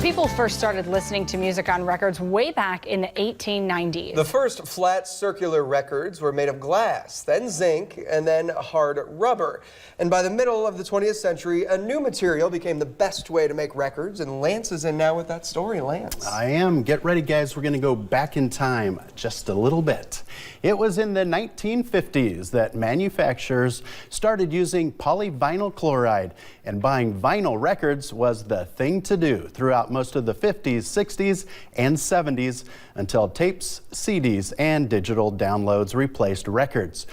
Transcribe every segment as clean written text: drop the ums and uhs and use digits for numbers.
People first started listening to music on records way back in the 1890s. The first flat circular records were made of glass, then zinc, and then hard rubber. And by the middle of the 20th century, a new material became the best way to make records, and Lance is in now with that story. Lance. I am. Get ready, guys. We're going to go back in time just a little bit. It was in the 1950s that manufacturers started using polyvinyl chloride, and buying vinyl records was the thing to do throughout most of the 50s, 60s, and 70s until tapes, CDs, and digital downloads replaced records.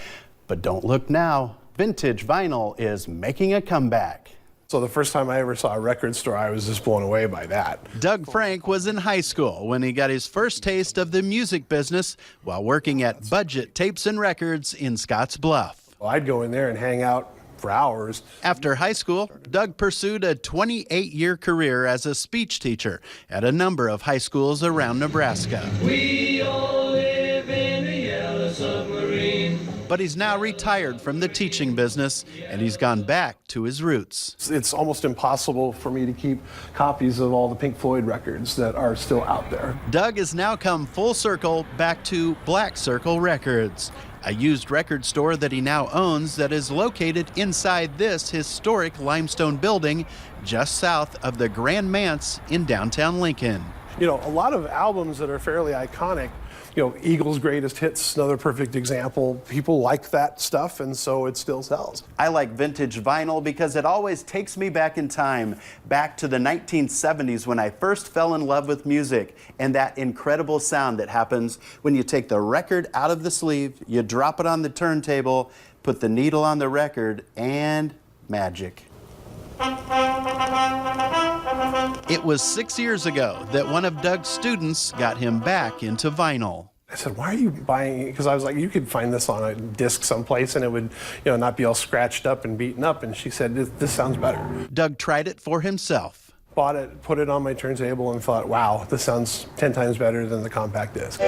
But don't look now. Vintage vinyl is making a comeback. So the first time I ever saw a record store, I was just blown away by that. Doug Frank was in high school when he got his first taste of the music business while working at Budget Tapes and Records in Scotts Bluff. Well, I'd go in there and hang out for hours. After high school, Doug pursued a 28-year career as a speech teacher at a number of high schools around Nebraska. We all live in a yellow submarine. But he's now retired from the teaching business, and he's gone back to his roots. It's almost impossible for me to keep copies of all the Pink Floyd records that are still out there. Doug has now come full circle back to Black Circle Records, a used record store that he now owns that is located inside this historic limestone building just south of the Grand Manse in downtown Lincoln. You know, a lot of albums that are fairly iconic, you know, Eagles' Greatest Hits, another perfect example. People like that stuff, and so it still sells. I like vintage vinyl because it always takes me back in time, back to the 1970s when I first fell in love with music and that incredible sound that happens when you take the record out of the sleeve, you drop it on the turntable, put the needle on the record, and magic. It was 6 years ago that one of Doug's students got him back into vinyl. I said, why are you buying it? Because I was like, you could find this on a disc someplace and it would, you know, not be all scratched up and beaten up. And she said, this sounds better. Doug tried it for himself. Bought it, put it on my turntable and thought, wow, this sounds 10 times better than the compact disc.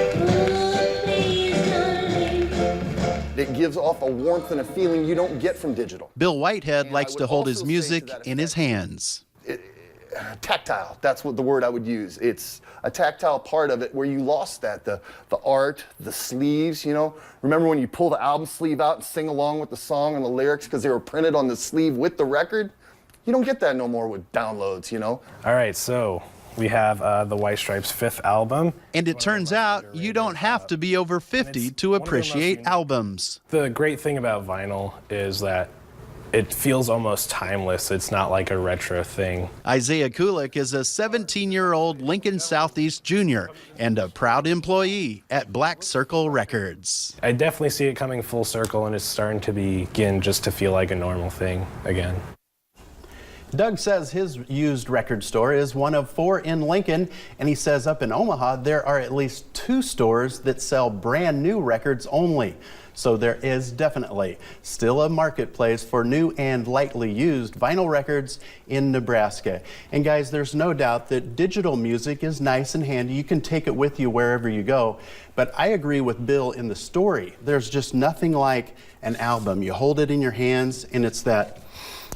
It gives off a warmth and a feeling you don't get from digital. Bill Whitehead likes to hold his music in his hands. Tactile, that's what the word I would use. It's a tactile part of it where you lost that, the art, the sleeves, you know. Remember when you pull the album sleeve out and sing along with the song and the lyrics because they were printed on the sleeve with the record? You don't get that no more with downloads, you know. All right, so we have the White Stripes' 5th album. And it turns out you don't have to be over 50 to appreciate albums. The great thing about vinyl is that it feels almost timeless. It's not like a retro thing. Isaiah Kulik is a 17-year-old Lincoln Southeast junior and a proud employee at Black Circle Records. I definitely see it coming full circle, and it's starting to begin just to feel like a normal thing again. Doug says his used record store is one of 4 in Lincoln, and he says up in Omaha there are at least 2 stores that sell brand new records only. So there is definitely still a marketplace for new and lightly used vinyl records in Nebraska. And guys, there's no doubt that digital music is nice and handy. You can take it with you wherever you go. But I agree with Bill in the story. There's just nothing like an album. You hold it in your hands and it's that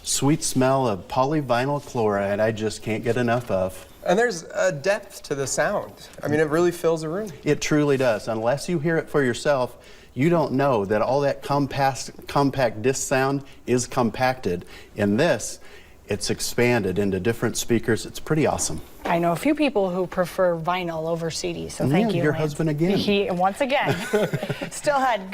sweet smell of polyvinyl chloride I just can't get enough of. And there's a depth to the sound. I mean, it really fills a room. It truly does. Unless you hear it for yourself, you don't know that all that compact disc sound is compacted. In this, it's expanded into different speakers. It's pretty awesome. I know a few people who prefer vinyl over CD, so thank you, Your Lance. husband again. He, once again, still had